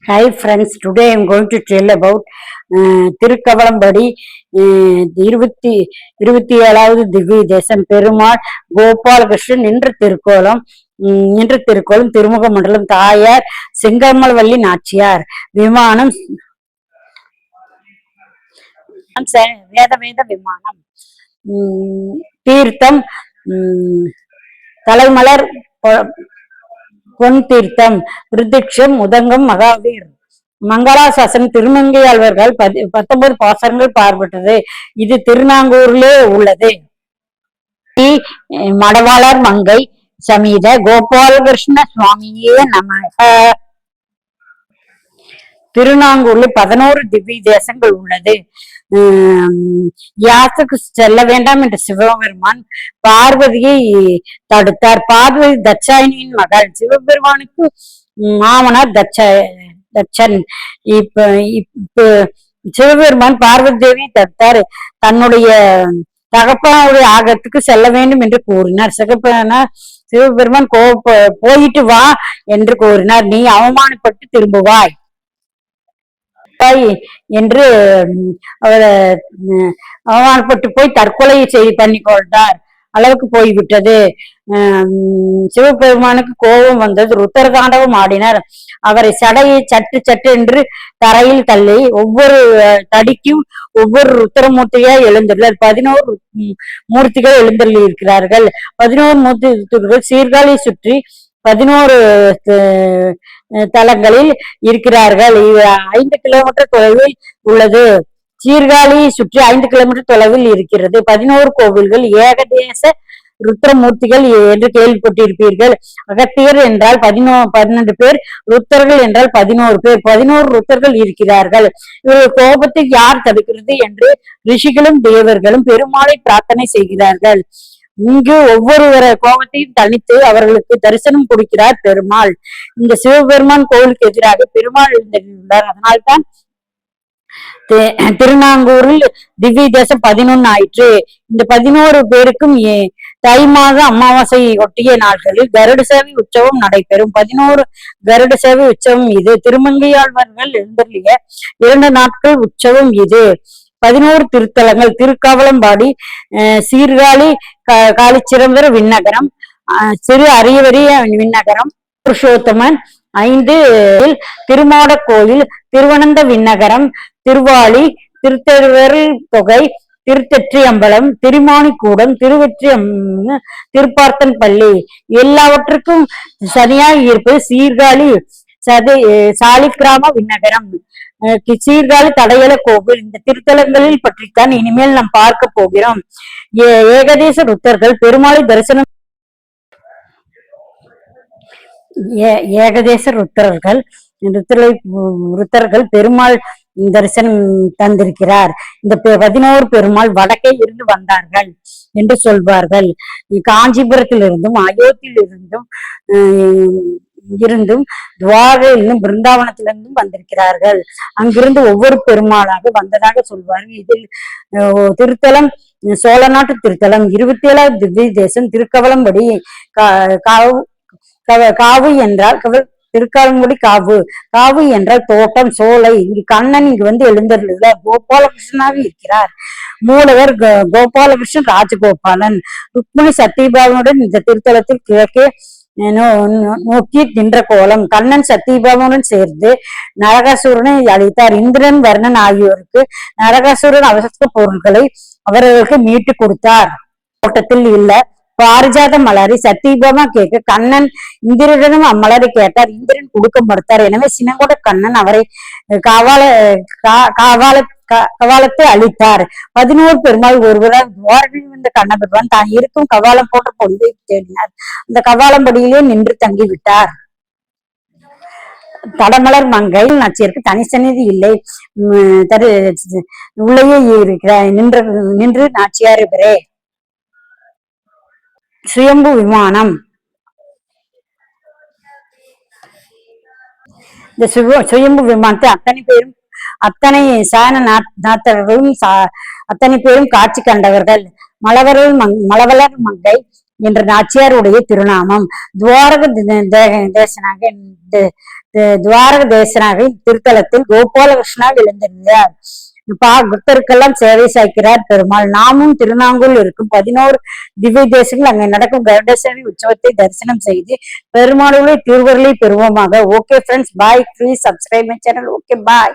Hi friends, today I am going to tell about திருக்கவளம்படி 27வது திவ்ய தேசம் பெருமாள் கோபாலகிருஷ்ணன் நின்ற திருக்கோலம் திருமுக மண்டலம் தாயார் செங்கமல்வல்லி நாச்சியார் விமானம் வேத விமானம் தீர்த்தம் தலைமலர் பொன் தீர்த்தம் விருத்திக்ஷம் முதங்கம் மகாவீர் மங்களாசாசனம் திருமங்கையாழ்வார்கள் 19 பாசனங்கள் பார்ப்பட்டது. இது திருநாங்கூரிலே உள்ளது. மடவாளர் மங்கை சமீத கோபாலகிருஷ்ண சுவாமியே நமக. திருநாங்கூர்ல 11 திவ்ய தேசங்கள் உள்ளது. யாத்துக்கு செல்ல வேண்டாம் என்று சிவபெருமான் பார்வதியை தடுத்தார். பார்வதி தட்சாயினியின் மகள், சிவபெருமானுக்கு மாமனார் தட்சன். இப்ப சிவபெருமான் பார்வதி தேவி தடுத்தார். தன்னுடைய தகப்பனுடைய ஆகத்துக்கு செல்ல வேண்டும் என்று கூறினார். சிவபெருமான் போயிட்டு வா என்று கூறினார். நீ அவமானப்பட்டு திரும்புவாய் என்று அவர் அவமானப்பட்டு போய் தற்கொலை பண்ணி கொண்டார் அளவுக்கு போய்விட்டது. சிவபெருமானுக்கு கோபம் வந்தது. ருத்ரதாண்டவம் ஆடினார். அவரை சடையை சட்டு என்று தரையில் தள்ளி ஒவ்வொரு தடிக்கும் ஒவ்வொரு ருத்ரமூர்த்தியா எழுந்துள்ளார். 11 மூர்த்திகள் எழுந்தள்ளி இருக்கிறார்கள். 11 மூர்த்திகள் சீர்காழி சுற்றி 11 தலங்களில் இருக்கிறார்கள். 5 கிலோமீட்டர் தொலைவில் உள்ளது. சீர்காழி சுற்றி 5 கிலோமீட்டர் தொலைவில் இருக்கிறது. 11 கோவில்கள், ஏகதேச ருத்ரமூர்த்திகள் என்று கேள்விப்பட்டிருப்பீர்கள். அகத்தியர் என்றால் 12 பேர், ருத்தர்கள் என்றால் 11 பேர். 11 ருத்தர்கள் இருக்கிறார்கள். இவர்கள் கோபத்தை யார் தடுக்கிறது என்று ரிஷிகளும் தேவர்களும் பெருமாளை பிரார்த்தனை செய்கிறார்கள். இங்கு ஒவ்வொருவர கோபத்தையும் தனித்து அவர்களுக்கு தரிசனம் கொடுக்கிறார் பெருமாள். இந்த சிவபெருமான் கோவிலுக்கு எதிராக பெருமாள் எழுந்துள்ளார். அதனால்தான் திருநாங்கூரில் திவ்ய தேசம் 11 ஆயிற்று. இந்த 11 பேருக்கும் தை மாத அமாவாசை ஒட்டிய நாட்களில் கருட சேவை உற்சவம் நடைபெறும். 11 கருட சேவை உற்சவம் இது. திருமங்கையாழ்வார்கள் எழுந்தருளிய 2 நாட்கள் உற்சவம் இது. 11 திருத்தலங்கள்: திருக்கவளம்பாடி, சீர்காழி காளிச்சிதம்பர விண்ணகரம், சிறு அரியவரிய விண்ணகரம், புருஷோத்தமன் 5, திருமாட கோயில், திருவனந்த விண்ணகரம், திருவாளி, திருத்தெருவரில் தொகை, திருத்தெற்றியம்பலம், திருமாணிக்கூடம், திருப்பார்த்தன் பள்ளி. எல்லாவற்றுக்கும் சனியாய் இருப்பது சீர்காழி சாலிக்கிராம விண்ணகரம், சீர்காழி தடயல கோவில். இந்த திருத்தலங்களில் பற்றித்தான் இனிமேல் நாம் பார்க்க போகிறோம். ஏகதேச ருத்தர்கள் பெருமாளை தரிசனம் ஏகதேச ருத்தர்கள் பெருமாள் தரிசனம் தந்திருக்கிறார். இந்த 11 பெருமாள் வடக்கே இருந்து வந்தார்கள் என்று சொல்வார்கள். காஞ்சிபுரத்திலிருந்தும் அயோத்தியிலிருந்தும் துவாரையிலும் பிருந்தாவனத்திலிருந்தும் வந்திருக்கிறார்கள். அங்கிருந்து ஒவ்வொரு பெருமாளாக வந்ததாக சொல்வார்கள். இதில் திருத்தலம் சோழநாட்டு திருத்தலம், 27வது திவ்ய தேசம் திருக்கவலம்படி. காவு என்றால் திருக்காலங்குடி காவு. காவு என்றால் தோட்டம், சோலை. இங்கு கண்ணன் இங்கு எழுந்தருள கோபாலகிருஷ்ணனாக இருக்கிறார். மூலவர் கோபாலகிருஷ்ணன் ராஜகோபாலன். ருக்மிணி சத்தியபாவனுடன் இந்த திருத்தலத்தில் கிழக்கே நோக்கி நின்ற கோலம். கண்ணன் சத்தியபாவனுடன் சேர்ந்து நரகாசுரனை அழித்தார். இந்திரன், வர்ணன் ஆகியோருக்கு நரகாசுரன் அவசர பொருட்களை அவர்களுக்கு மீட்டு கொடுத்தார். தோட்டத்தில் இல்ல பாரிஜாத மலரை சத்தியபாமா கேட்க கண்ணன் இந்திரனும் அம்மலரை கேட்டார். இந்திரன் கொடுக்க மறுத்தார். எனவே சினங்கொண்ட கண்ணன் அவரை கவாலத்தை அளித்தார். 11 பெருமாள் ஒருவரால் துவாரகையில் வந்த கண்ண பெருமான் தான் இருக்கும் கவாலம் போன்ற பொழுதை தேடினார். அந்த கவாலம்படியிலே நின்று தங்கிவிட்டார். தடமலர் மங்கை நாச்சியருக்கு தனி சந்நிதி இல்லை, உள்ளேயே இருக்கிறார் நின்று நாச்சியார் இவரே. சுயம்பு விமானம். இந்த சுயம்பு விமானத்தை அத்தனை சாயன நாத்தர்களும் அத்தனை பேரும் காட்சி கண்டவர்கள். மலவலர் மங்கை என்ற நாச்சியாருடைய திருநாமம். துவாரக தேசனாக திருத்தலத்தில் கோபாலகிருஷ்ணா எழுந்திருந்தார். பக்தருக்கெல்லாம் சேவை சாய்க்கிறார் பெருமாள். நாமும் திருநாங்கூர் இருக்கும் 11 திவ்ய தேசங்கள் அங்கே நடக்கும் கருட சேவை உற்சவத்தை தரிசனம் செய்து பெருமாளுடைய திருவருளை பெறுவோமாக. Okay friends, bye. Please subscribe my channel. Okay, bye.